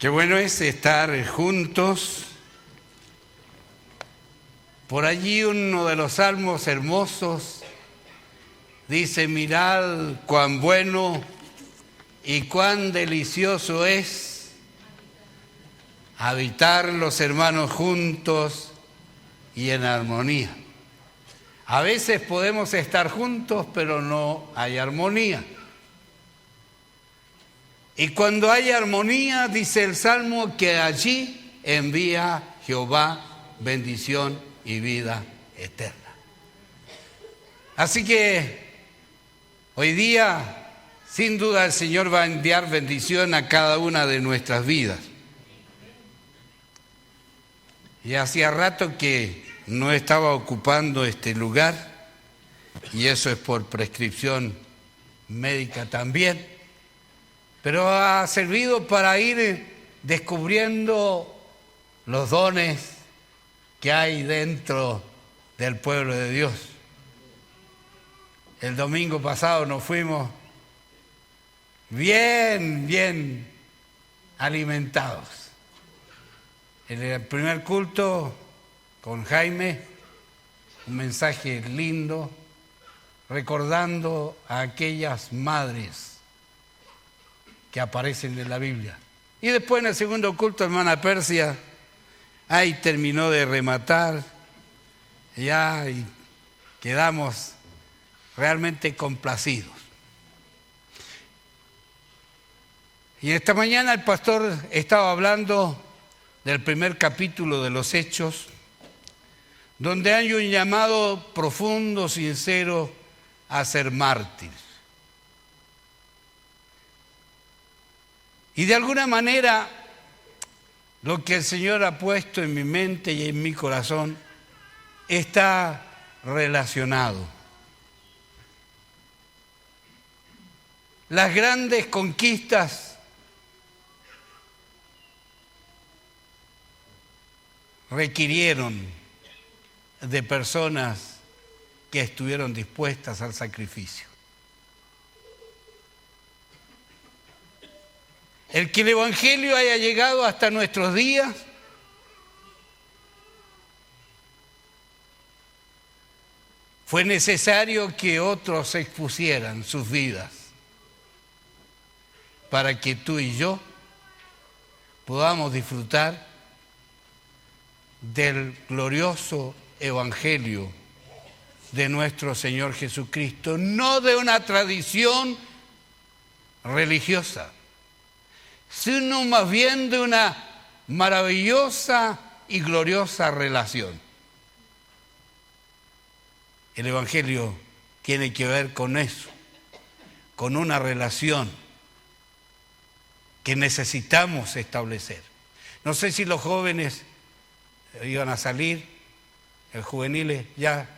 Qué bueno es estar juntos. Por allí uno de los salmos hermosos dice: mirad cuán bueno y cuán delicioso es habitar los hermanos juntos y en armonía. A veces podemos estar juntos, pero no hay armonía. Y cuando hay armonía, dice el Salmo, que allí envía Jehová bendición y vida eterna. Así que hoy día, sin duda, el Señor va a enviar bendición a cada una de nuestras vidas. Y hacía rato que no estaba ocupando este lugar, y eso es por prescripción médica también. Pero ha servido para ir descubriendo los dones que hay dentro del pueblo de Dios. El domingo pasado nos fuimos bien alimentados. En el primer culto con Jaime, un mensaje lindo, recordando a aquellas madres que aparecen en la Biblia. Y después en el segundo culto, hermana Persia, ahí terminó de rematar, ya, y quedamos realmente complacidos. Y esta mañana el pastor estaba hablando del primer capítulo de los Hechos, donde hay un llamado profundo, sincero, a ser mártir. Y de alguna manera, lo que el Señor ha puesto en mi mente y en mi corazón está relacionado. Las grandes conquistas requirieron de personas que estuvieron dispuestas al sacrificio. El que el Evangelio haya llegado hasta nuestros días fue necesario que otros expusieran sus vidas para que tú y yo podamos disfrutar del glorioso Evangelio de nuestro Señor Jesucristo, no de una tradición religiosa, sino más bien de una maravillosa y gloriosa relación. El Evangelio tiene que ver con eso, con una relación que necesitamos establecer. No sé si los jóvenes iban a salir, el juveniles ya.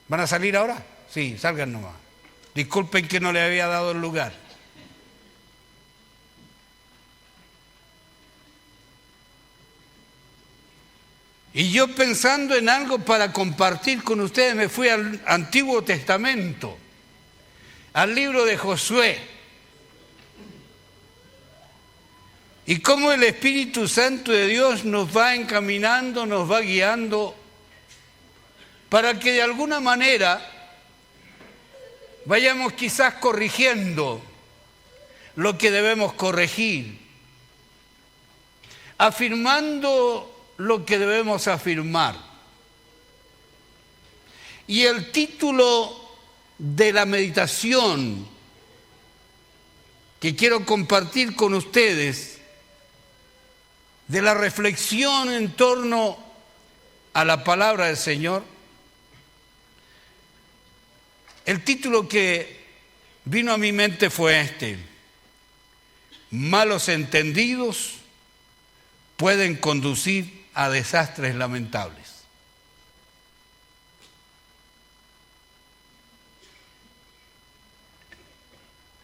¿Van a salir ahora? Sí, salgan nomás. Disculpen que no le había dado el lugar. Y yo, pensando en algo para compartir con ustedes, me fui al Antiguo Testamento, al libro de Josué. Y cómo el Espíritu Santo de Dios nos va encaminando, nos va guiando, para que de alguna manera vayamos quizás corrigiendo lo que debemos corregir, afirmando lo que debemos afirmar. Y el título de la meditación que quiero compartir con ustedes, de la reflexión en torno a la palabra del Señor, el título que vino a mi mente fue este: malos entendidos pueden conducir a desastres lamentables.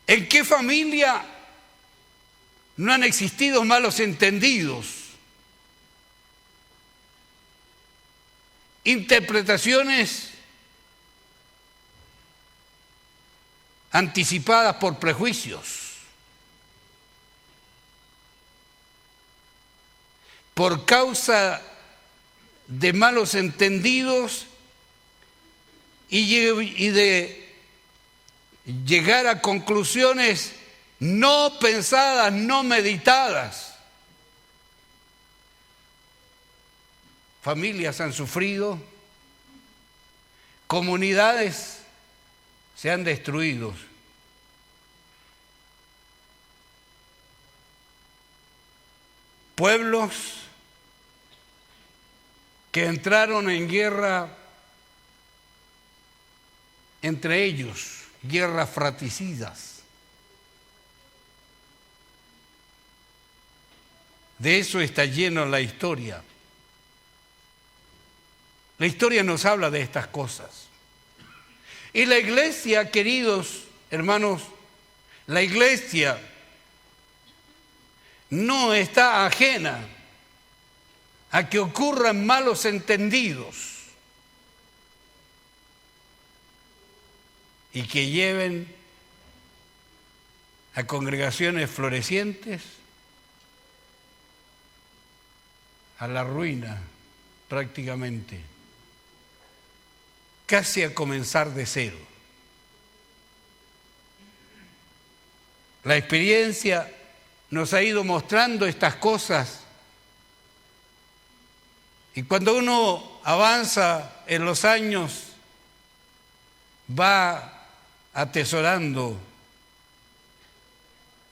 ¿En qué familia no han existido malos entendidos? Interpretaciones anticipadas por prejuicios. por causa de malos entendidos y de llegar a conclusiones no pensadas, no meditadas. Familias han sufrido, comunidades se han destruido. Pueblos que entraron en guerra entre ellos, guerras fratricidas. De eso está llena la historia. La historia nos habla de estas cosas. Y la iglesia, queridos hermanos, la iglesia no está ajena a que ocurran malos entendidos y que lleven a congregaciones florecientes a la ruina prácticamente, casi a comenzar de cero. La experiencia nos ha ido mostrando estas cosas y cuando uno avanza en los años va atesorando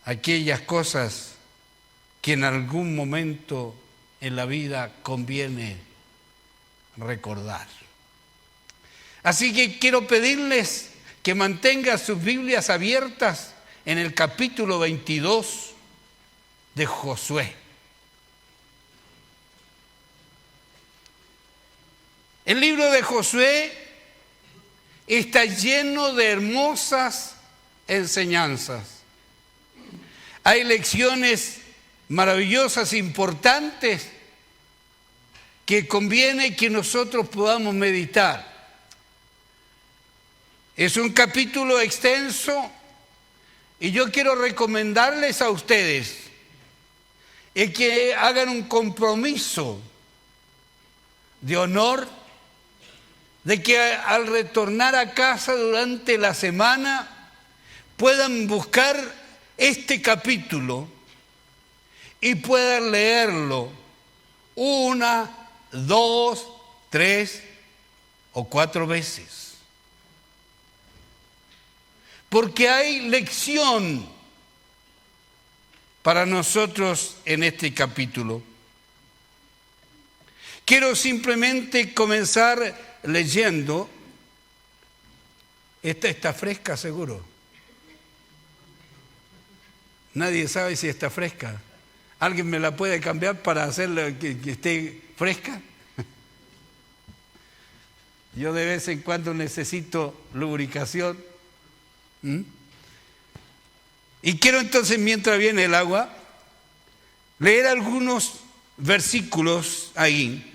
aquellas cosas que en algún momento en la vida conviene recordar. Así que quiero pedirles que mantengan sus Biblias abiertas en el capítulo 22 de Josué. El libro de Josué está lleno de hermosas enseñanzas. Hay lecciones maravillosas, importantes, que conviene que nosotros podamos meditar. Es un capítulo extenso y yo quiero recomendarles a ustedes que hagan un compromiso de honor, de que al retornar a casa durante la semana puedan buscar este capítulo y puedan leerlo 1, 2, 3 o 4 veces. Porque hay lección para nosotros en este capítulo. Quiero simplemente comenzar leyendo. Esta está fresca, seguro. Nadie sabe si está fresca. ¿Alguien me la puede cambiar para hacerla que esté fresca? Yo de vez en cuando necesito lubricación. Y quiero entonces, mientras viene el agua, leer algunos versículos ahí.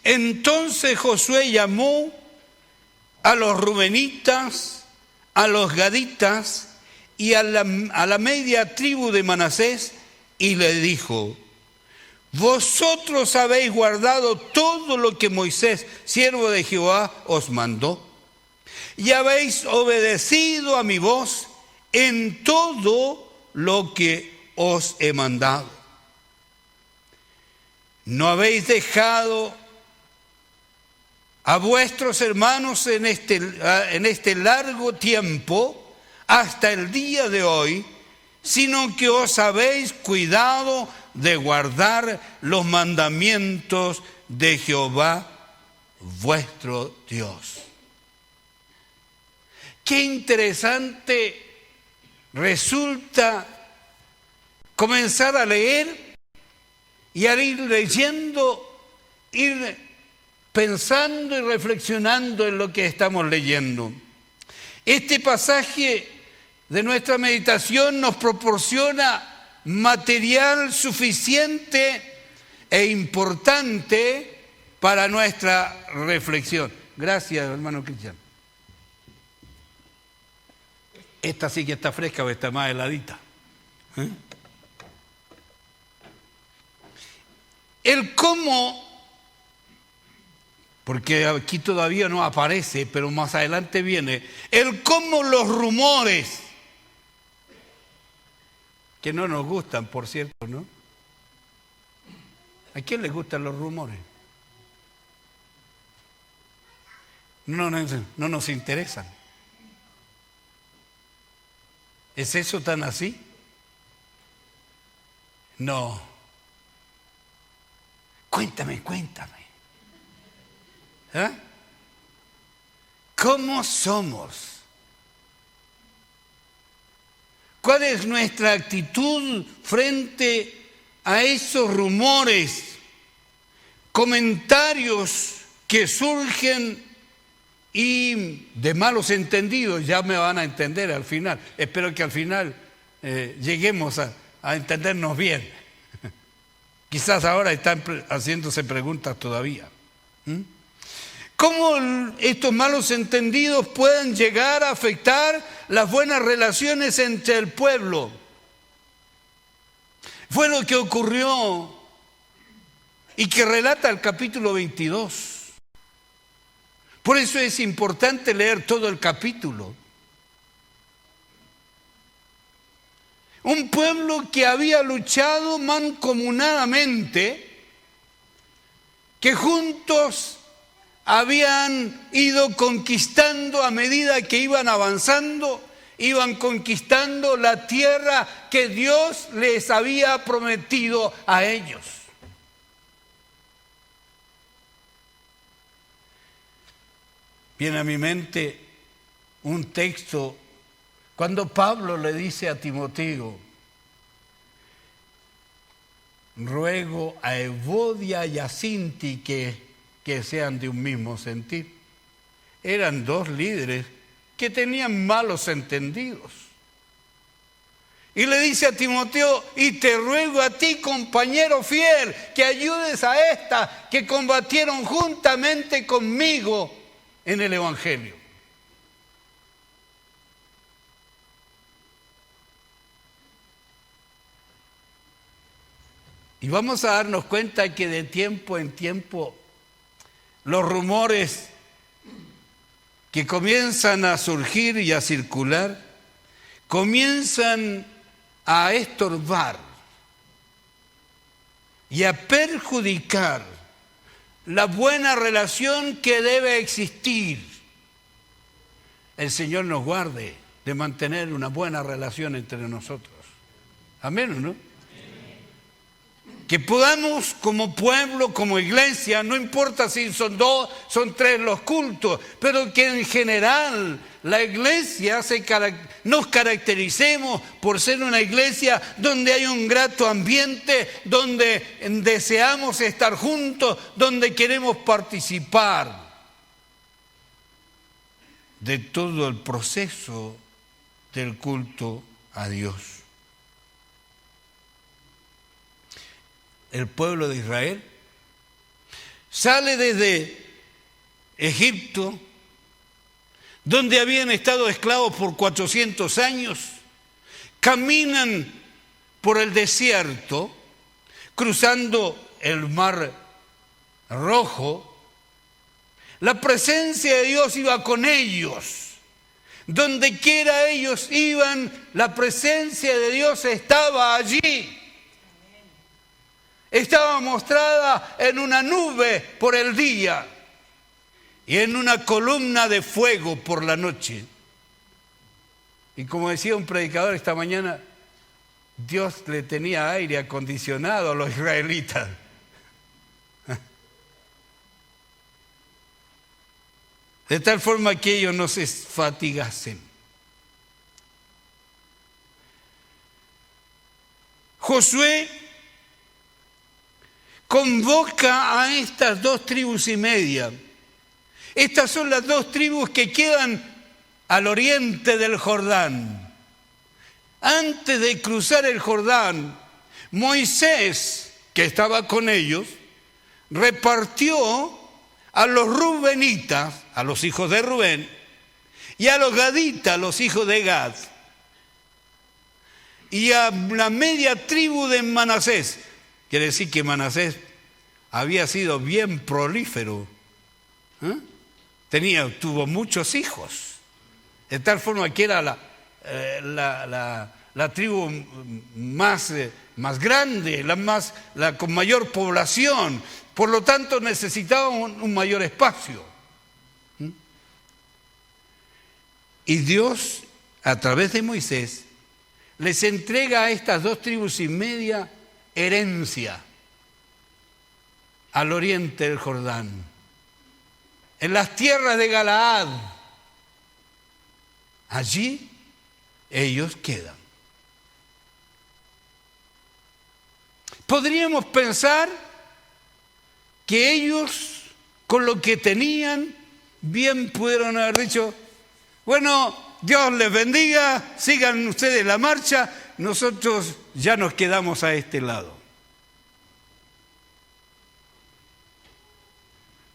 Entonces Josué llamó a los rubenitas, a los gaditas y a la media tribu de Manasés y le dijo: vosotros habéis guardado todo lo que Moisés, siervo de Jehová, os mandó, y habéis obedecido a mi voz en todo lo que os he mandado. No habéis dejado a vuestros hermanos en este largo tiempo hasta el día de hoy, sino que os habéis cuidado de guardar los mandamientos de Jehová vuestro Dios. Qué interesante resulta comenzar a leer y al ir leyendo, ir pensando y reflexionando en lo que estamos leyendo. Este pasaje de nuestra meditación nos proporciona material suficiente e importante para nuestra reflexión. Gracias, hermano Cristian. Esta sí que está fresca o está más heladita. El cómo, porque aquí todavía no aparece, pero más adelante viene, el cómo los rumores, que no nos gustan, por cierto, ¿no? ¿A quién les gustan los rumores? No nos interesan. ¿Es eso tan así? No. Cuéntame. ¿Eh? ¿Cómo somos? ¿Cuál es nuestra actitud frente a esos rumores, comentarios que surgen y de malos entendidos? Ya me van a entender al final. Espero que al final lleguemos a entendernos bien. Quizás ahora están haciéndose preguntas todavía. ¿Cómo estos malos entendidos pueden llegar a afectar las buenas relaciones entre el pueblo? Fue lo que ocurrió y que relata el capítulo 22. Por eso es importante leer todo el capítulo. Un pueblo que había luchado mancomunadamente, que juntos habían ido conquistando a medida que iban avanzando, iban conquistando la tierra que Dios les había prometido a ellos. Viene a mi mente un texto cuando Pablo le dice a Timoteo: ruego a Evodia y a Sinti que sean de un mismo sentir. Eran dos líderes que tenían malos entendidos. Y le dice a Timoteo: y te ruego a ti, compañero fiel, que ayudes a estas que combatieron juntamente conmigo en el Evangelio. Y vamos a darnos cuenta que de tiempo en tiempo los rumores que comienzan a surgir y a circular comienzan a estorbar y a perjudicar la buena relación que debe existir. El Señor nos guarde de mantener una buena relación entre nosotros. Amén, ¿o no? Que podamos como pueblo, como iglesia, no importa si son 2, son 3 los cultos, pero que en general la iglesia nos caractericemos por ser una iglesia donde hay un grato ambiente, donde deseamos estar juntos, donde queremos participar de todo el proceso del culto a Dios. El pueblo de Israel sale desde Egipto, donde habían estado esclavos por 400 años, caminan por el desierto, cruzando el Mar Rojo. La presencia de Dios iba con ellos. Donde quiera ellos iban, la presencia de Dios estaba allí. Estaba mostrada en una nube por el día y en una columna de fuego por la noche. Y como decía un predicador esta mañana, Dios le tenía aire acondicionado a los israelitas. De tal forma que ellos no se fatigasen. Josué convoca a estas 2 tribus y media. Estas son las 2 tribus que quedan al oriente del Jordán. Antes de cruzar el Jordán, Moisés, que estaba con ellos, repartió a los rubenitas, a los hijos de Rubén, y a los gaditas, los hijos de Gad, y a la media tribu de Manasés. Quiere decir que Manasés había sido bien prolífero. Tuvo muchos hijos, de tal forma que era la tribu más grande, la con mayor población. Por lo tanto, necesitaba un mayor espacio. Y Dios, a través de Moisés, les entrega a estas 2 tribus y media herencia al oriente del Jordán, en las tierras de Galaad. Allí ellos quedan. Podríamos pensar que ellos, con lo que tenían, bien pudieron haber dicho: bueno, Dios les bendiga, sigan ustedes la marcha, nosotros ya nos quedamos a este lado.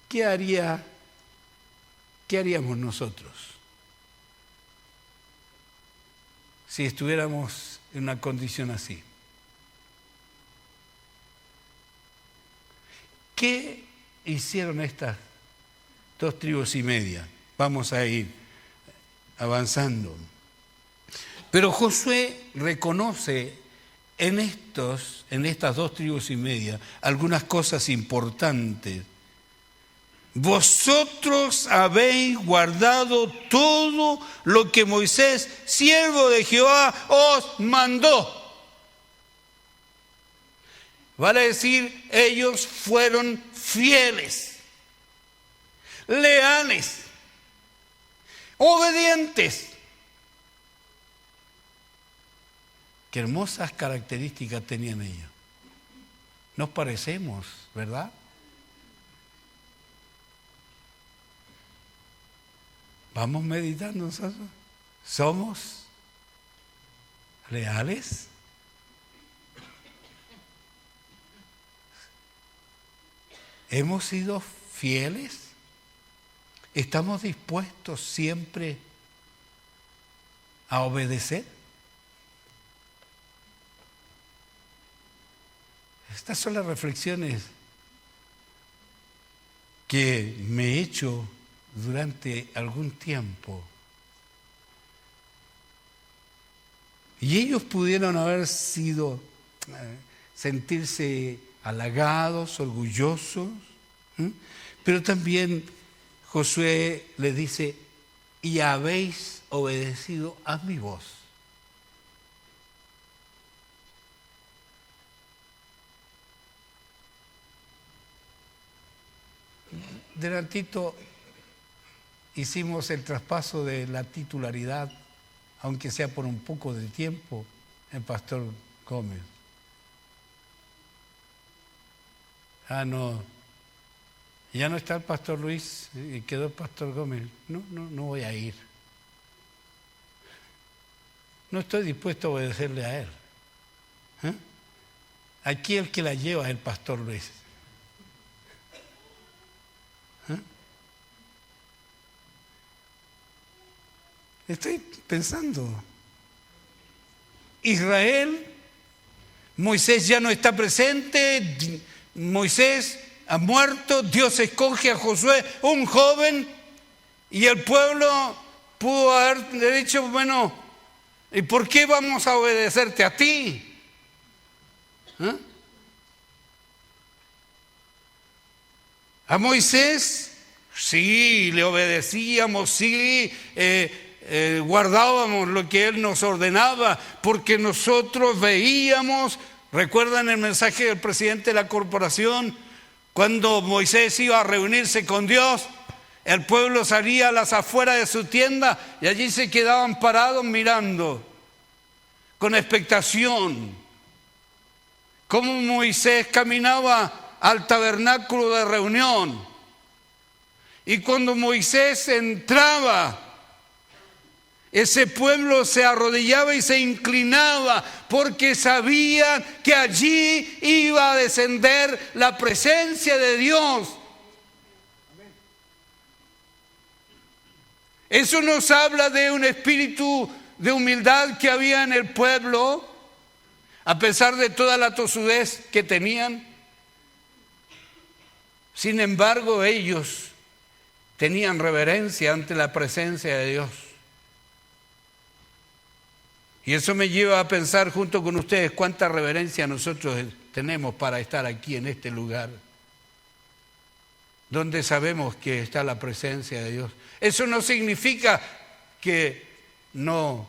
¿Qué haríamos nosotros si estuviéramos en una condición así? ¿Qué hicieron estas 2 tribus y media? Vamos a ir avanzando. Pero Josué reconoce en estas 2 tribus y media algunas cosas importantes. Vosotros habéis guardado todo lo que Moisés, siervo de Jehová, os mandó. Vale decir, ellos fueron fieles, leales, obedientes. Qué hermosas características tenían ellos. Nos parecemos, ¿verdad? Vamos meditando nosotros. ¿Somos leales? ¿Hemos sido fieles? ¿Estamos dispuestos siempre a obedecer? Estas son las reflexiones que me he hecho durante algún tiempo. Y ellos pudieron haber sentirse halagados, orgullosos, pero también Josué les dice: y habéis obedecido a mi voz. Delantito hicimos el traspaso de la titularidad, aunque sea por un poco de tiempo, el pastor Gómez. No, ya no está el pastor Luis y quedó el pastor Gómez. No voy a ir. No estoy dispuesto a obedecerle a él. Aquí el que la lleva es el pastor Luis. Estoy pensando, Israel, Moisés ya no está presente, Moisés ha muerto, Dios escoge a Josué, un joven, y el pueblo pudo haberle dicho: bueno, ¿y por qué vamos a obedecerte a ti? A Moisés, sí, le obedecíamos, sí, guardábamos lo que él nos ordenaba, porque nosotros veíamos. ¿Recuerdan el mensaje del presidente de la corporación? Cuando Moisés iba a reunirse con Dios, el pueblo salía a las afueras de su tienda y allí se quedaban parados mirando con expectación cómo Moisés caminaba al tabernáculo de reunión. Y cuando Moisés entraba, ese pueblo se arrodillaba y se inclinaba porque sabían que allí iba a descender la presencia de Dios. Eso nos habla de un espíritu de humildad que había en el pueblo, a pesar de toda la tosudez que tenían. Sin embargo, ellos tenían reverencia ante la presencia de Dios. Y eso me lleva a pensar junto con ustedes cuánta reverencia nosotros tenemos para estar aquí en este lugar, donde sabemos que está la presencia de Dios. Eso no significa que no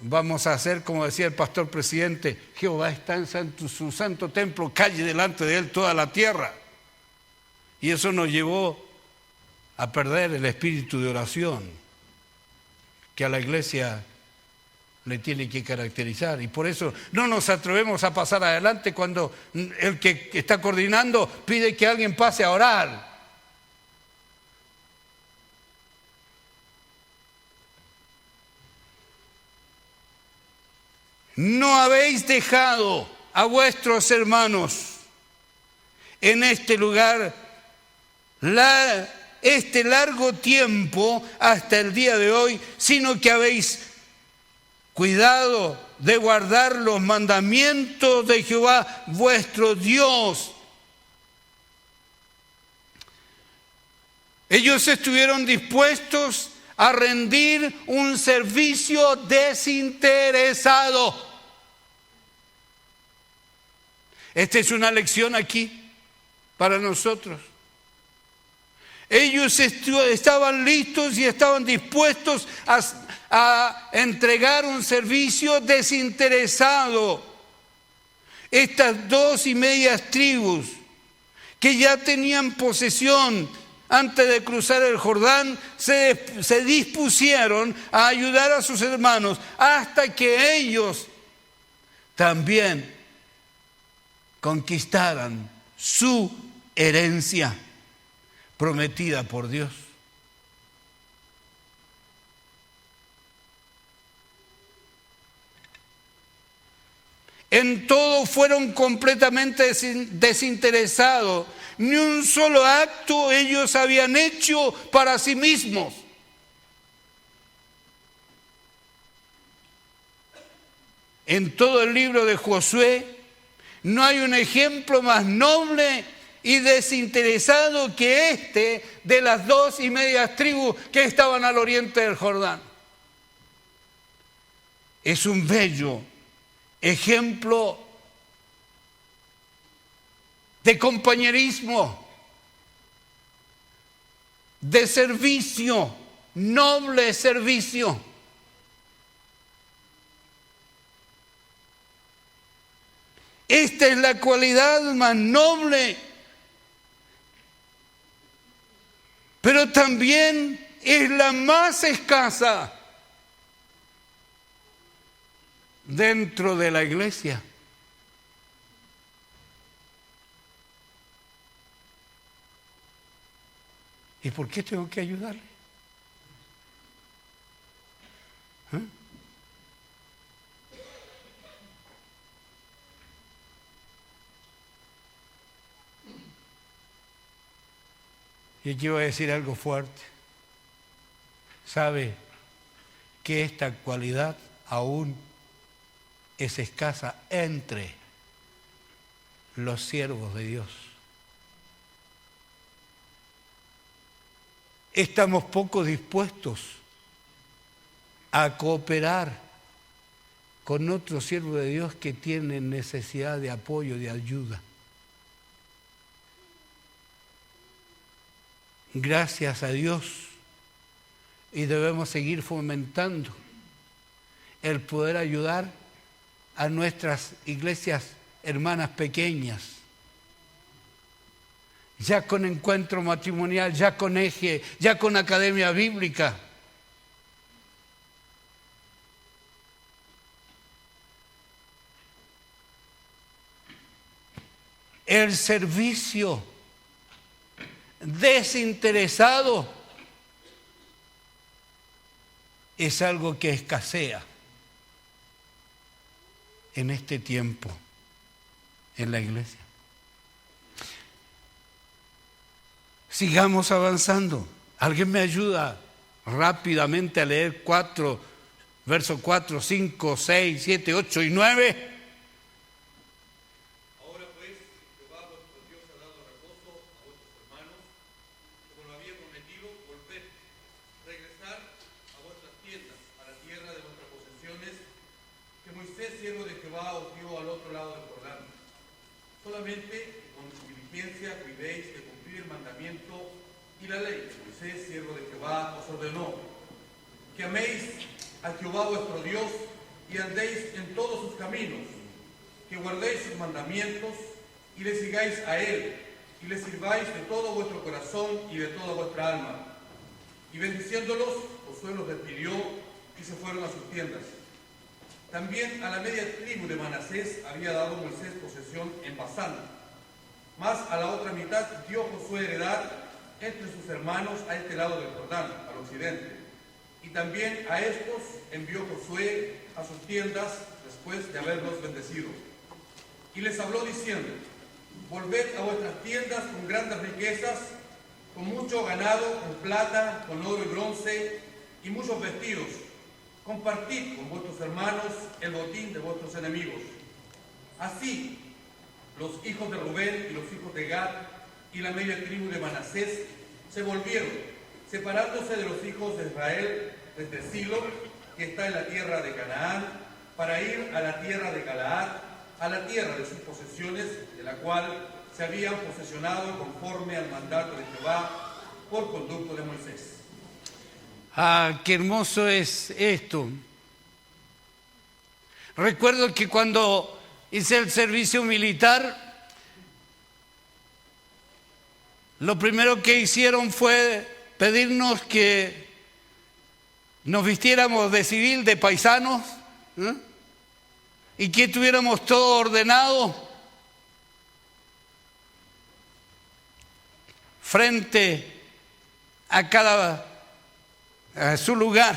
vamos a hacer, como decía el pastor presidente, Jehová está en su santo templo, calle delante de él toda la tierra. Y eso nos llevó a perder el espíritu de oración que a la iglesia le tiene que caracterizar. Y por eso no nos atrevemos a pasar adelante cuando el que está coordinando pide que alguien pase a orar. No habéis dejado a vuestros hermanos en este lugar este largo tiempo hasta el día de hoy, sino que habéis cuidado de guardar los mandamientos de Jehová vuestro Dios. Ellos estuvieron dispuestos a rendir un servicio desinteresado. Esta es una lección aquí para nosotros. Ellos estaban listos y estaban dispuestos a entregar un servicio desinteresado. Estas 2.5 tribus que ya tenían posesión antes de cruzar el Jordán, se dispusieron a ayudar a sus hermanos hasta que ellos también conquistaran su herencia prometida por Dios. En todo fueron completamente desinteresados. Ni un solo acto ellos habían hecho para sí mismos. En todo el libro de Josué no hay un ejemplo más noble y desinteresado que este de las 2.5 tribus que estaban al oriente del Jordán. Es un bello ejemplo de compañerismo, de servicio, noble servicio. Esta es la cualidad más noble, pero también es la más escasa dentro de la iglesia. ¿Y por qué tengo que ayudarle? Y aquí voy a decir algo fuerte. ¿Sabe que esta cualidad aún es escasa entre los siervos de Dios? Estamos poco dispuestos a cooperar con otros siervos de Dios que tienen necesidad de apoyo, de ayuda. Gracias a Dios, y debemos seguir fomentando el poder ayudar a nuestras iglesias hermanas pequeñas, ya con encuentro matrimonial, ya con eje, ya con academia bíblica. El servicio desinteresado es algo que escasea en este tiempo en la iglesia. Sigamos avanzando. ¿Alguien me ayuda rápidamente a leer versos 4, 5, 6, 7, 8 y 9? Ahora pues, Jehová vuestro Dios ha dado reposo a vuestros siervo de Jehová, os dio al otro lado del Jordán. Solamente que con diligencia cuidéis de cumplir el mandamiento y la ley que Moisés, siervo de Jehová, os ordenó. Que améis a Jehová vuestro Dios y andéis en todos sus caminos, que guardéis sus mandamientos y le sigáis a él, y le sirváis de todo vuestro corazón y de toda vuestra alma. Y bendiciéndolos, Josué los despidió y se fueron a sus tiendas. También a la media tribu de Manasés había dado Moisés posesión en Basán, mas a la otra mitad dio Josué heredad entre sus hermanos a este lado del Jordán, al occidente. Y también a estos envió Josué a sus tiendas después de haberlos bendecido. Y les habló diciendo: volved a vuestras tiendas con grandes riquezas, con mucho ganado, con plata, con oro y bronce, y muchos vestidos. Compartid con vuestros hermanos el botín de vuestros enemigos. Así, los hijos de Rubén y los hijos de Gad y la media tribu de Manasés se volvieron, separándose de los hijos de Israel desde Silo, que está en la tierra de Canaán, para ir a la tierra de Galaad, a la tierra de sus posesiones, de la cual se habían posesionado conforme al mandato de Jehová por conducto de Moisés. Ah, qué hermoso es esto. Recuerdo que cuando hice el servicio militar, lo primero que hicieron fue pedirnos que nos vistiéramos de civil, de paisanos, y que tuviéramos todo ordenado frente a su lugar.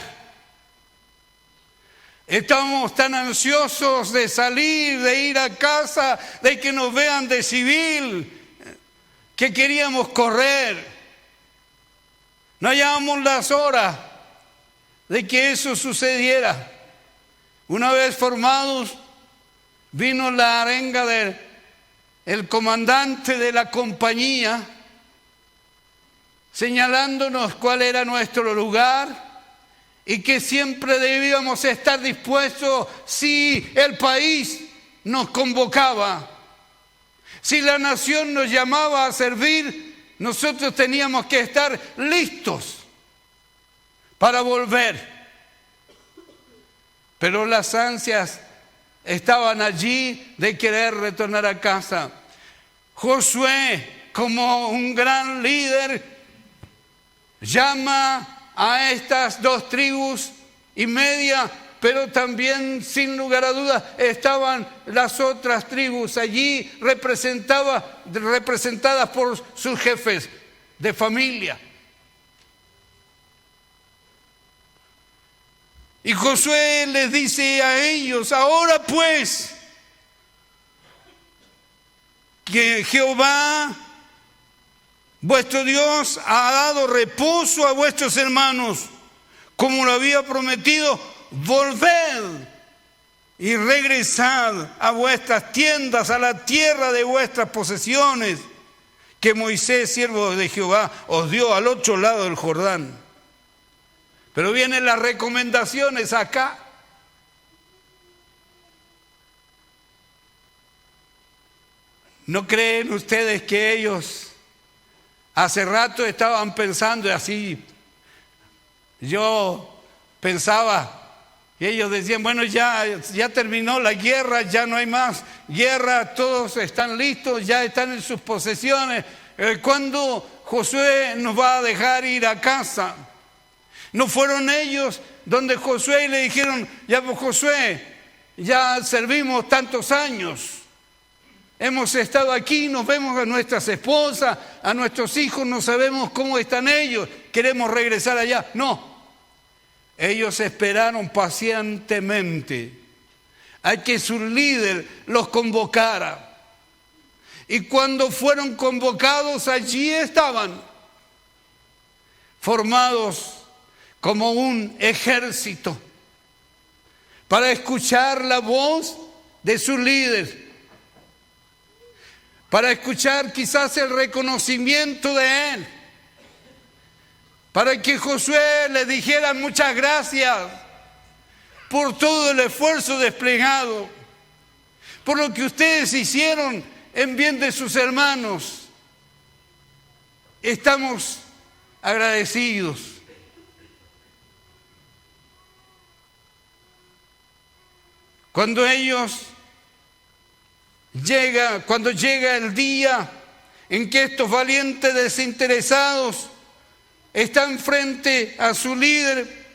Estábamos tan ansiosos de salir, de ir a casa, de que nos vean de civil, que queríamos correr. No hallábamos las horas de que eso sucediera. Una vez formados, vino la arenga del comandante de la compañía, señalándonos cuál era nuestro lugar y que siempre debíamos estar dispuestos si el país nos convocaba. Si la nación nos llamaba a servir, nosotros teníamos que estar listos para volver. Pero las ansias estaban allí de querer retornar a casa. Josué, como un gran líder, llama a estas 2 tribus y media, pero también, sin lugar a dudas, estaban las otras tribus allí representadas por sus jefes de familia. Y Josué les dice a ellos: ahora pues, que Jehová vuestro Dios ha dado reposo a vuestros hermanos, como lo había prometido. Volved y regresad a vuestras tiendas, a la tierra de vuestras posesiones, que Moisés, siervo de Jehová, os dio al otro lado del Jordán. Pero vienen las recomendaciones acá. ¿No creen ustedes que ellos hace rato estaban pensando así? Yo pensaba, y ellos decían: bueno, ya terminó la guerra, ya no hay más guerra, todos están listos, ya están en sus posesiones. ¿Cuándo Josué nos va a dejar ir a casa? ¿No fueron ellos donde Josué le dijeron: ya pues, Josué, ya servimos tantos años, hemos estado aquí, nos vemos a nuestras esposas, a nuestros hijos, no sabemos cómo están ellos, queremos regresar allá? No, ellos esperaron pacientemente a que su líder los convocara. Y cuando fueron convocados, allí estaban, formados como un ejército, para escuchar la voz de su líder, para escuchar quizás el reconocimiento de él, para que Josué le dijera: muchas gracias por todo el esfuerzo desplegado. por lo que ustedes hicieron en bien de sus hermanos. Estamos agradecidos. Cuando llega el día en que estos valientes desinteresados están frente a su líder,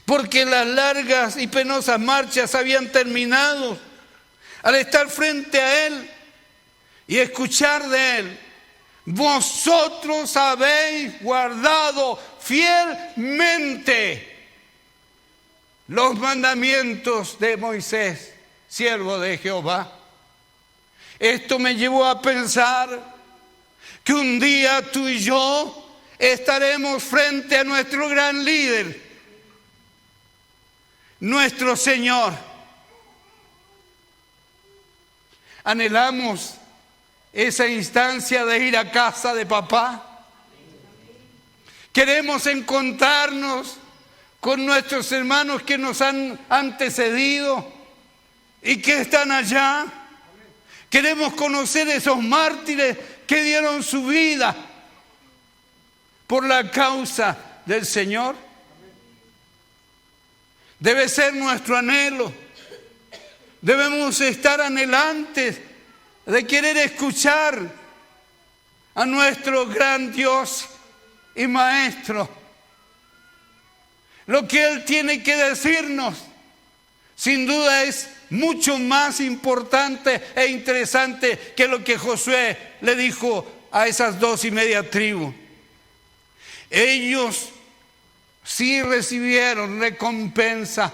porque las largas y penosas marchas habían terminado, al estar frente a él y escuchar de él: vosotros habéis guardado fielmente los mandamientos de Moisés, siervo de Jehová. Esto me llevó a pensar que un día tú y yo estaremos frente a nuestro gran líder, nuestro Señor. Anhelamos esa instancia de ir a casa de papá. Queremos encontrarnos con nuestros hermanos que nos han antecedido y que están allá. Queremos conocer esos mártires que dieron su vida por la causa del Señor. Debe ser nuestro anhelo. Debemos estar anhelantes de querer escuchar a nuestro gran Dios y Maestro. Lo que Él tiene que decirnos, sin duda, es mucho más importante e interesante que lo que Josué le dijo a esas 2.5 tribus. Ellos sí recibieron recompensa.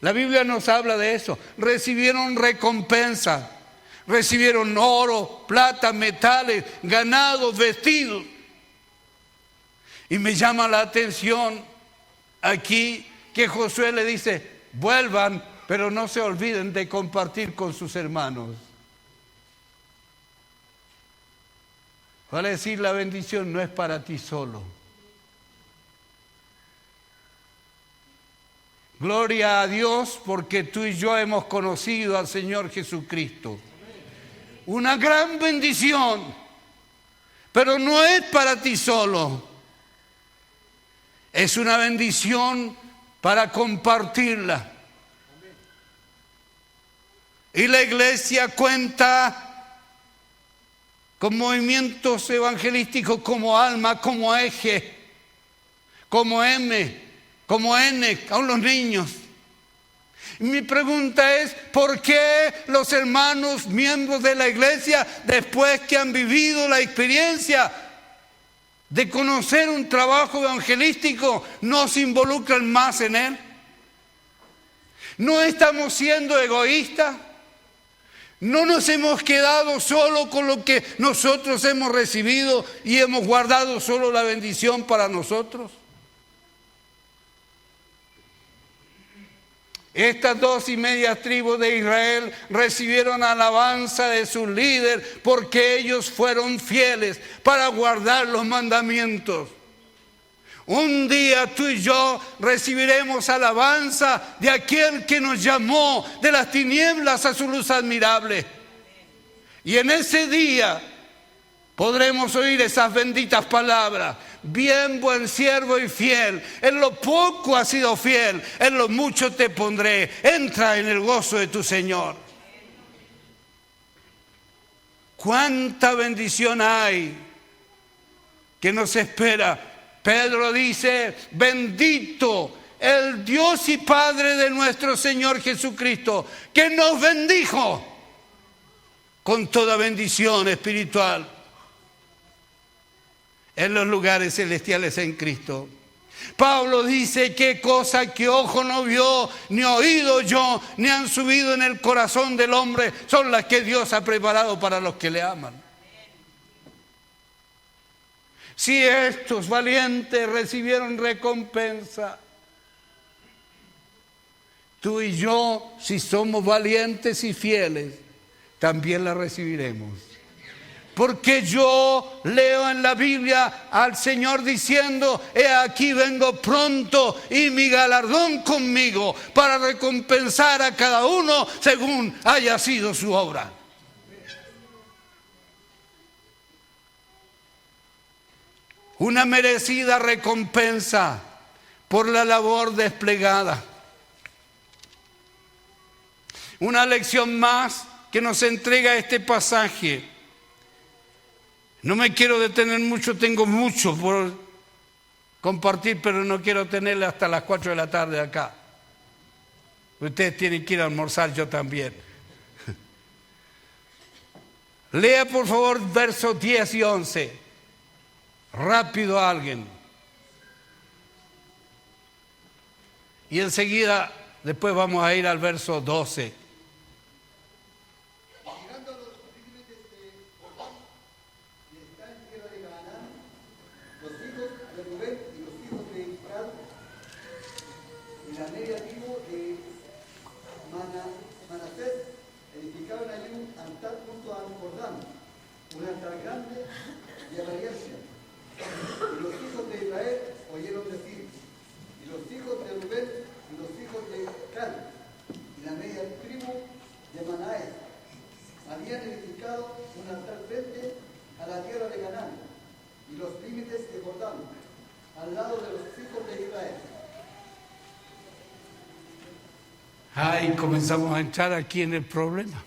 La Biblia nos habla de eso. Recibieron recompensa. Recibieron oro, plata, metales, ganado, vestidos. Y me llama la atención aquí que Josué le dice: vuelvan, pero no se olviden de compartir con sus hermanos. Vale decir, la bendición no es para ti solo. Gloria a Dios, porque tú y yo hemos conocido al Señor Jesucristo. Una gran bendición, pero no es para ti solo. Es una bendición para compartirla. Y la iglesia cuenta con movimientos evangelísticos como Alma, como Eje, como M, como N, aún los niños. Y mi pregunta es: ¿por qué los hermanos miembros de la iglesia, después que han vivido la experiencia de conocer un trabajo evangelístico, no se involucran más en él? ¿No estamos siendo egoístas? ¿No nos hemos quedado solo con lo que nosotros hemos recibido y hemos guardado solo la bendición para nosotros? Estas 2.5 tribus de Israel recibieron alabanza de su líder porque ellos fueron fieles para guardar los mandamientos. Un día tú y yo recibiremos alabanza de aquel que nos llamó de las tinieblas a su luz admirable. Y en ese día podremos oír esas benditas palabras: bien, buen siervo y fiel, en lo poco has sido fiel, en lo mucho te pondré, entra en el gozo de tu Señor. Cuánta bendición hay que nos espera. Pedro dice: bendito el Dios y Padre de nuestro Señor Jesucristo, que nos bendijo con toda bendición espiritual en los lugares celestiales en Cristo. Pablo dice: qué cosa que ojo no vio, ni oído yo, ni han subido en el corazón del hombre, son las que Dios ha preparado para los que le aman. Si estos valientes recibieron recompensa, tú y yo, si somos valientes y fieles, también la recibiremos. Porque yo leo en la Biblia al Señor diciendo: he aquí vengo pronto y mi galardón conmigo para recompensar a cada uno según haya sido su obra. Una merecida recompensa por la labor desplegada. Una lección más que nos entrega este pasaje. No me quiero detener mucho, tengo mucho por compartir, pero no quiero tenerle hasta las 4 de la tarde acá. Ustedes tienen que ir a almorzar, yo también. Lea por favor versos 10 y 11. Rápido alguien. Y enseguida, después vamos a ir al verso 12. Un altar grande de apariencia. Y los hijos de Israel oyeron decir, y los hijos de Rubén y los hijos de Gad y la media tribu de Manaés habían edificado un altar frente a la tierra de Canaán y los límites de Jordán, al lado de los hijos de Israel. Ahí comenzamos a entrar aquí en el problema.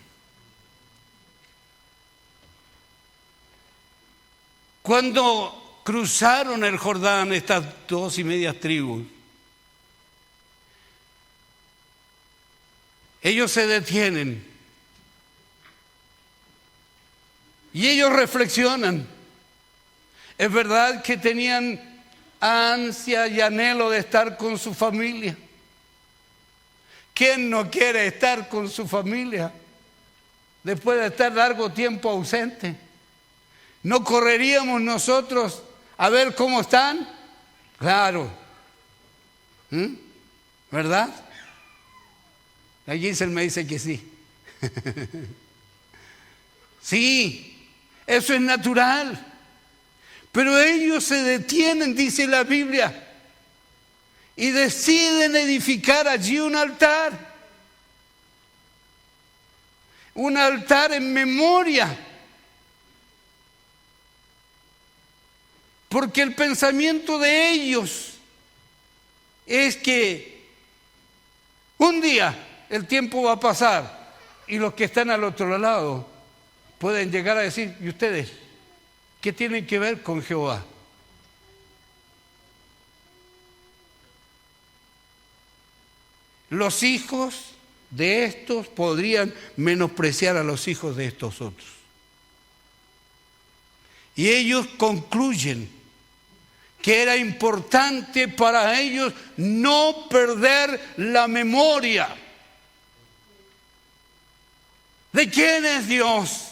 Cuando cruzaron el Jordán estas 2.5 tribus, ellos se detienen y ellos reflexionan. Es verdad que tenían ansia y anhelo de estar con su familia. ¿Quién no quiere estar con su familia después de estar largo tiempo ausente? ¿No correríamos nosotros a ver cómo están? Claro. ¿Verdad? La Giselle me dice que sí. Sí, eso es natural. Pero ellos se detienen, dice la Biblia, y deciden edificar allí un altar. Un altar en memoria. Porque el pensamiento de ellos es que un día el tiempo va a pasar y los que están al otro lado pueden llegar a decir: ¿y ustedes qué tienen que ver con Jehová? Los hijos de estos podrían menospreciar a los hijos de estos otros. Y ellos concluyen que era importante para ellos no perder la memoria de quién es Dios.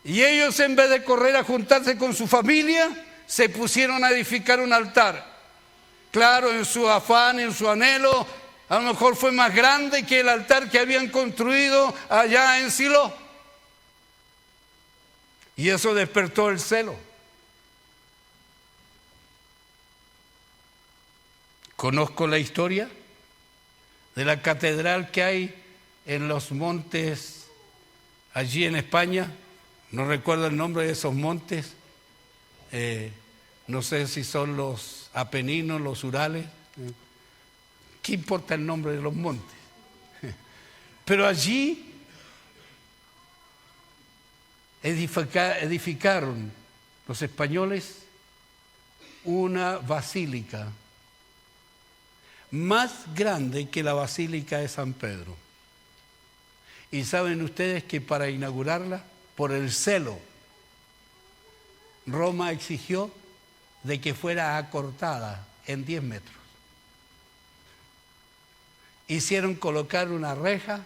Y ellos, en vez de correr a juntarse con su familia, se pusieron a edificar un altar. Claro, en su afán, en su anhelo, a lo mejor fue más grande que el altar que habían construido allá en Silo. Y eso despertó el celo. Conozco la historia de la catedral que hay en los montes allí en España. No recuerdo el nombre de esos montes. No sé si son los Apeninos, los Urales. ¿Qué importa el nombre de los montes? Pero allí edificaron los españoles una basílica más grande que la Basílica de San Pedro. Y saben ustedes que para inaugurarla, por el celo, Roma exigió de que fuera acortada en 10 metros. Hicieron colocar una reja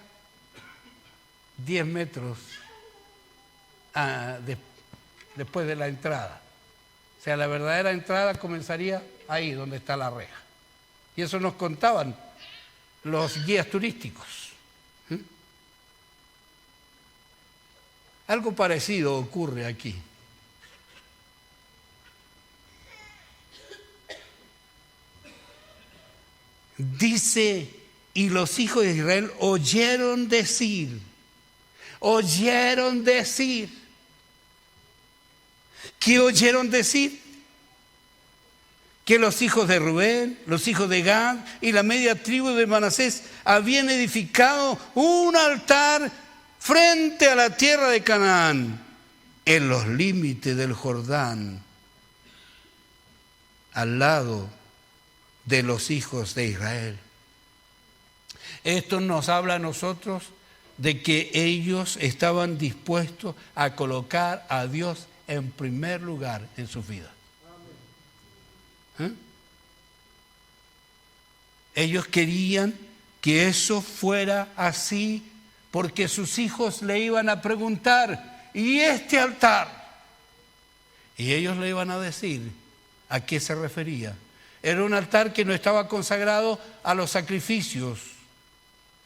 10 metros después de la entrada. O sea, la verdadera entrada comenzaría ahí donde está la reja. Y eso nos contaban los guías turísticos. Algo parecido ocurre aquí. Dice, y los hijos de Israel oyeron decir. ¿Qué oyeron decir? Que los hijos de Rubén, los hijos de Gad y la media tribu de Manasés habían edificado un altar frente a la tierra de Canaán, en los límites del Jordán, al lado de los hijos de Israel. Esto nos habla a nosotros de que ellos estaban dispuestos a colocar a Dios en primer lugar en sus vidas. Ellos querían que eso fuera así porque sus hijos le iban a preguntar, ¿y este altar? Y ellos le iban a decir a qué se refería. Era un altar que no estaba consagrado a los sacrificios,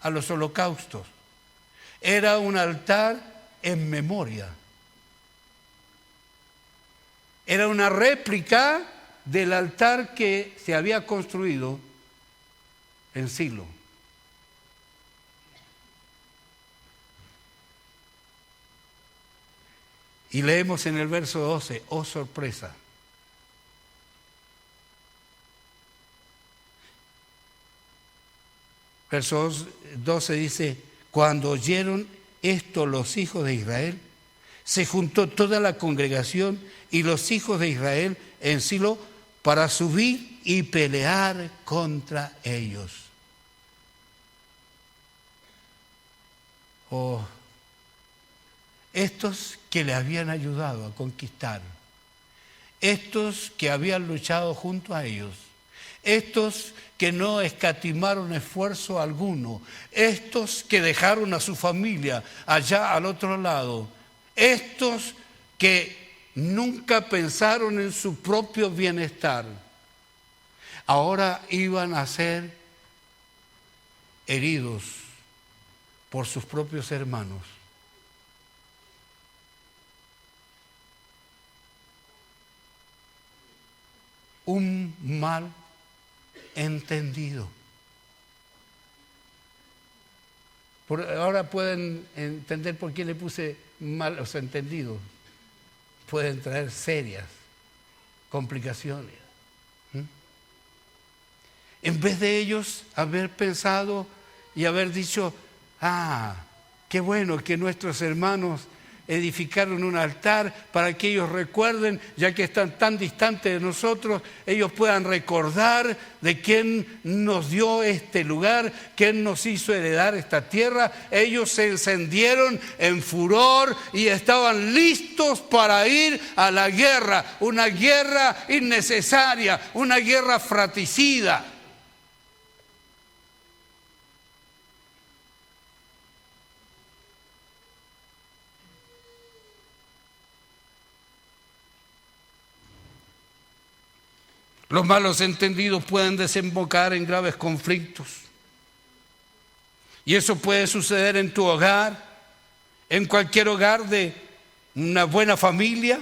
a los holocaustos. Era un altar en memoria. Era una réplica del altar que se había construido en Silo. Y leemos en el verso 12, oh sorpresa. Verso 12 dice, cuando oyeron esto los hijos de Israel, se juntó toda la congregación y los hijos de Israel en Silo para subir y pelear contra ellos. Oh, estos que le habían ayudado a conquistar, estos que habían luchado junto a ellos, estos que no escatimaron esfuerzo alguno, estos que dejaron a su familia allá al otro lado, estos que nunca pensaron en su propio bienestar, ahora iban a ser heridos por sus propios hermanos. Un mal entendido. Ahora pueden entender por qué le puse malos entendidos. Pueden traer serias complicaciones. En vez de ellos haber pensado y haber dicho, qué bueno que nuestros hermanos edificaron un altar para que ellos recuerden, ya que están tan distantes de nosotros, ellos puedan recordar de quién nos dio este lugar, quién nos hizo heredar esta tierra. Ellos se encendieron en furor y estaban listos para ir a la guerra, una guerra innecesaria, una guerra fratricida. Los malos entendidos pueden desembocar en graves conflictos. Y eso puede suceder en tu hogar, en cualquier hogar de una buena familia.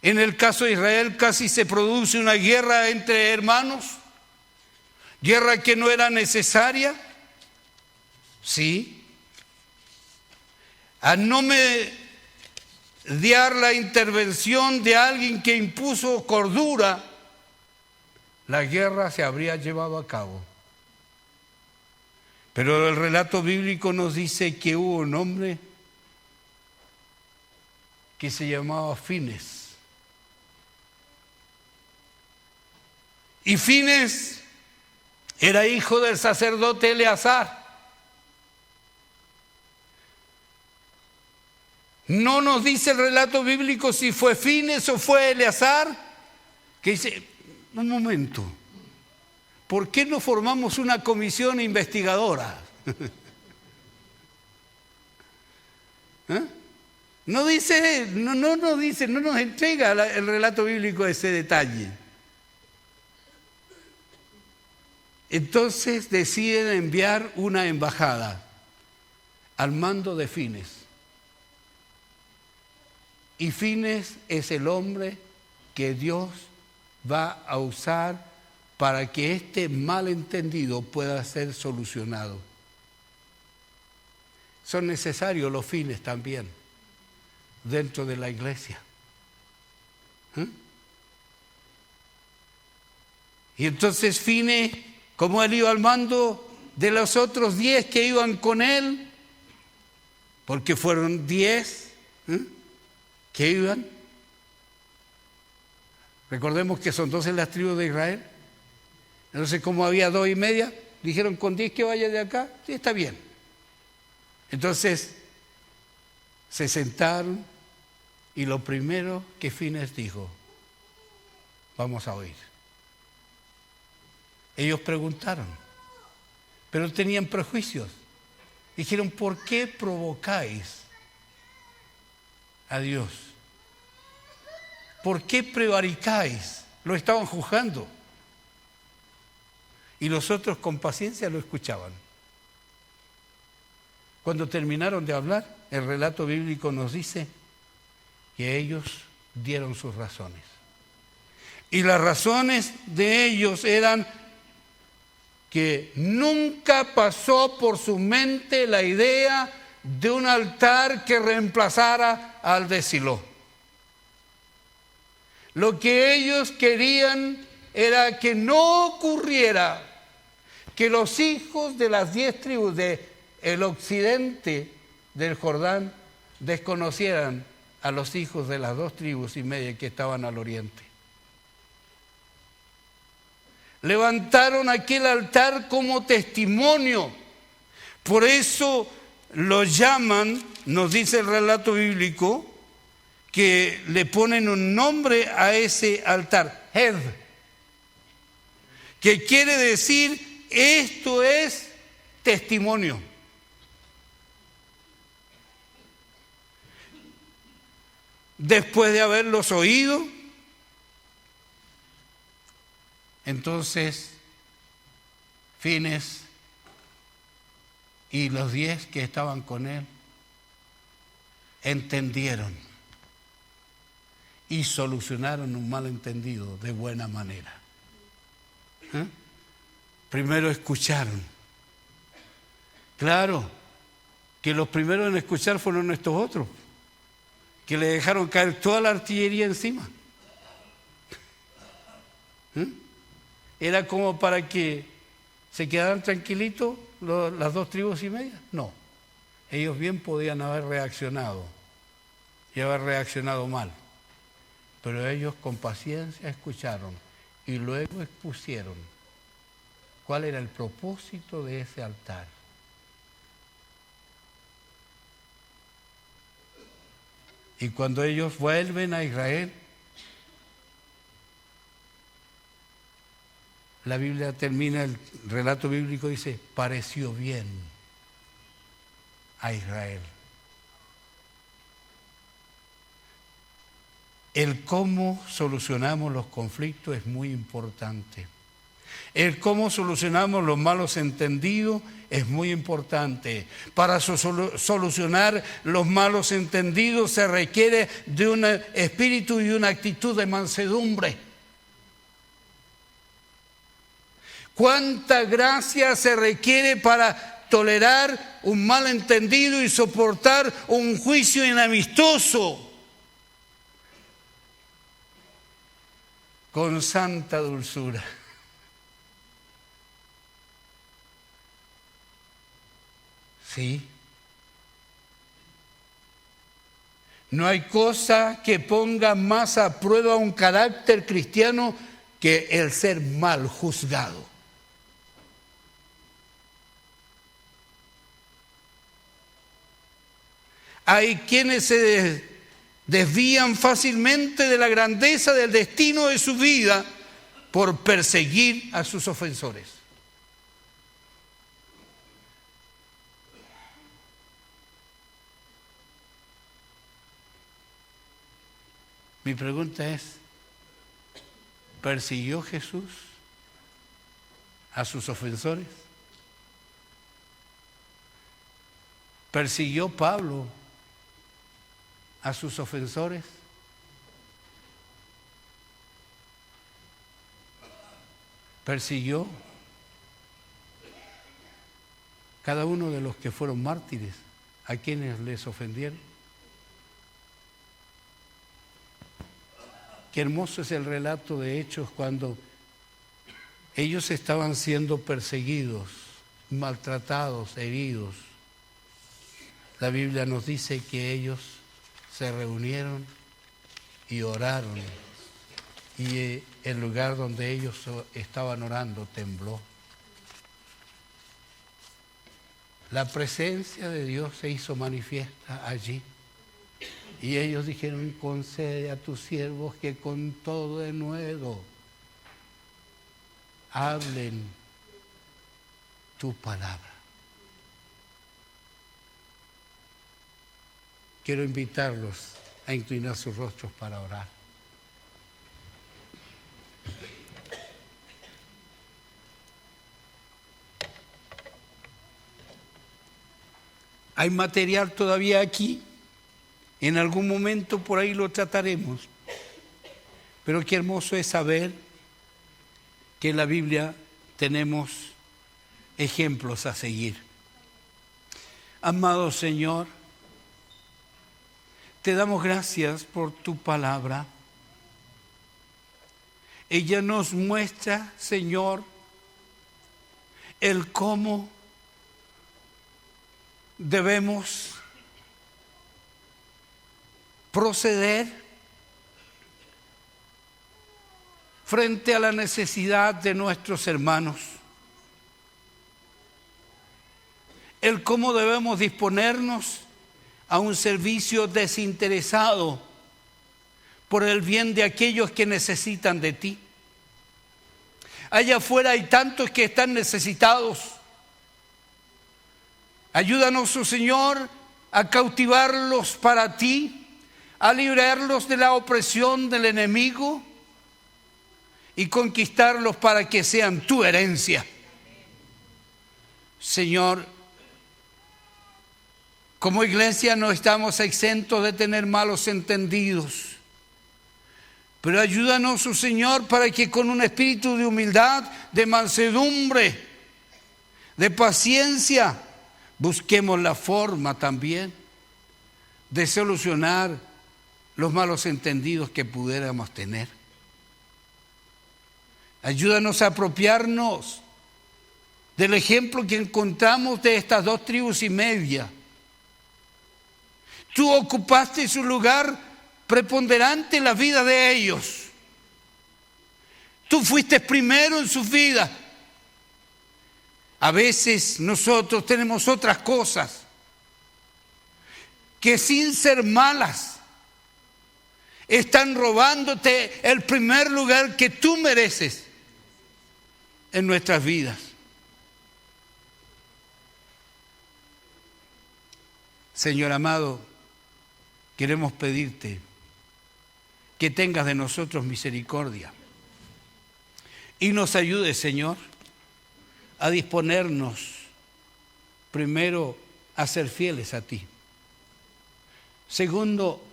En el caso de Israel casi se produce una guerra entre hermanos, guerra que no era necesaria. Sí. A no mediar la intervención de alguien que impuso cordura, la guerra se habría llevado a cabo. Pero el relato bíblico nos dice que hubo un hombre que se llamaba Fines. Y Fines era hijo del sacerdote Eleazar. No nos dice el relato bíblico si fue Fines o fue Eleazar, que dice, un momento, ¿por qué no formamos una comisión investigadora? No dice, no nos entrega el relato bíblico ese detalle. Entonces deciden enviar una embajada al mando de Fines. Y Fines es el hombre que Dios va a usar para que este malentendido pueda ser solucionado. Son necesarios los fines también dentro de la iglesia. Y entonces Fines, como él iba al mando de los otros 10 que iban con él, porque fueron 10 que iban, recordemos que son 12 las tribus de Israel, entonces como había 2 y media, dijeron con 10 que vaya de acá, sí, está bien. Entonces se sentaron y lo primero que Fines dijo, vamos a oír. Ellos preguntaron, pero tenían prejuicios. Dijeron, ¿por qué provocáis a Dios? ¿Por qué prevaricáis? Lo estaban juzgando. Y los otros con paciencia lo escuchaban. Cuando terminaron de hablar, el relato bíblico nos dice que ellos dieron sus razones. Y las razones de ellos eran que nunca pasó por su mente la idea de un altar que reemplazara al de Silo. Lo que ellos querían era que no ocurriera que los hijos de las 10 tribus del occidente del Jordán desconocieran a los hijos de las 2 tribus y media que estaban al oriente. Levantaron aquel altar como testimonio. Por eso lo llaman, nos dice el relato bíblico, que le ponen un nombre a ese altar, Hed, que quiere decir esto es testimonio. Después de haberlos oído, entonces Fines y los 10 que estaban con él entendieron y solucionaron un malentendido de buena manera. Primero escucharon. Claro que los primeros en escuchar fueron estos otros, que le dejaron caer toda la artillería encima. ¿Era como para que se quedaran tranquilitos las 2 tribus y media? No. Ellos bien podían haber reaccionado y haber reaccionado mal. Pero ellos con paciencia escucharon y luego expusieron cuál era el propósito de ese altar. Y cuando ellos vuelven a Israel, la Biblia termina, el relato bíblico dice, pareció bien a Israel. El cómo solucionamos los conflictos es muy importante. El cómo solucionamos los malos entendidos es muy importante. Para solucionar los malos entendidos se requiere de un espíritu y una actitud de mansedumbre. ¿Cuánta gracia se requiere para tolerar un malentendido y soportar un juicio inamistoso? Con santa dulzura. Sí. No hay cosa que ponga más a prueba un carácter cristiano que el ser mal juzgado. Hay quienes se desvían fácilmente de la grandeza del destino de su vida por perseguir a sus ofensores. Mi pregunta es, ¿persiguió Jesús a sus ofensores? ¿Persiguió Pablo a sus ofensores? Persiguió cada uno de los que fueron mártires, a quienes les ofendieron. Qué hermoso es el relato de Hechos cuando ellos estaban siendo perseguidos, maltratados, heridos. La Biblia nos dice que ellos se reunieron y oraron, y el lugar donde ellos estaban orando tembló. La presencia de Dios se hizo manifiesta allí. Y ellos dijeron: concede a tus siervos que con todo denuedo hablen tu palabra. Quiero invitarlos a inclinar sus rostros para orar. Hay material todavía aquí. En algún momento por ahí lo trataremos. Pero qué hermoso es saber que en la Biblia tenemos ejemplos a seguir. Amado Señor, te damos gracias por tu palabra. Ella nos muestra, Señor, el cómo debemos proceder frente a la necesidad de nuestros hermanos, el cómo debemos disponernos a un servicio desinteresado por el bien de aquellos que necesitan de ti. Allá afuera hay tantos que están necesitados. Ayúdanos, oh Señor, a cautivarlos para ti, a librarlos de la opresión del enemigo y conquistarlos para que sean tu herencia. Señor, como iglesia no estamos exentos de tener malos entendidos, pero ayúdanos, oh Señor, para que con un espíritu de humildad, de mansedumbre, de paciencia, busquemos la forma también de solucionar los malos entendidos que pudiéramos tener. Ayúdanos a apropiarnos del ejemplo que encontramos de estas 2 tribus y media. Tú ocupaste su lugar preponderante en la vida de ellos. Tú fuiste primero en sus vidas. A veces nosotros tenemos otras cosas que, sin ser malas, están robándote el primer lugar que tú mereces en nuestras vidas. Señor amado, queremos pedirte que tengas de nosotros misericordia y nos ayudes, Señor, a disponernos primero a ser fieles a ti. Segundo,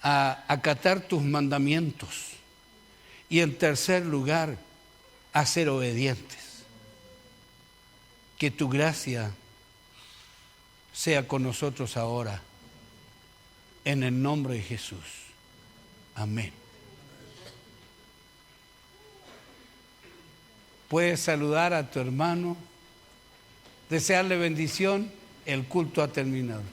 a acatar tus mandamientos. Y en tercer lugar, a ser obedientes. Que tu gracia sea con nosotros ahora, en el nombre de Jesús. Amén. Puedes saludar a tu hermano, desearle bendición. El culto ha terminado.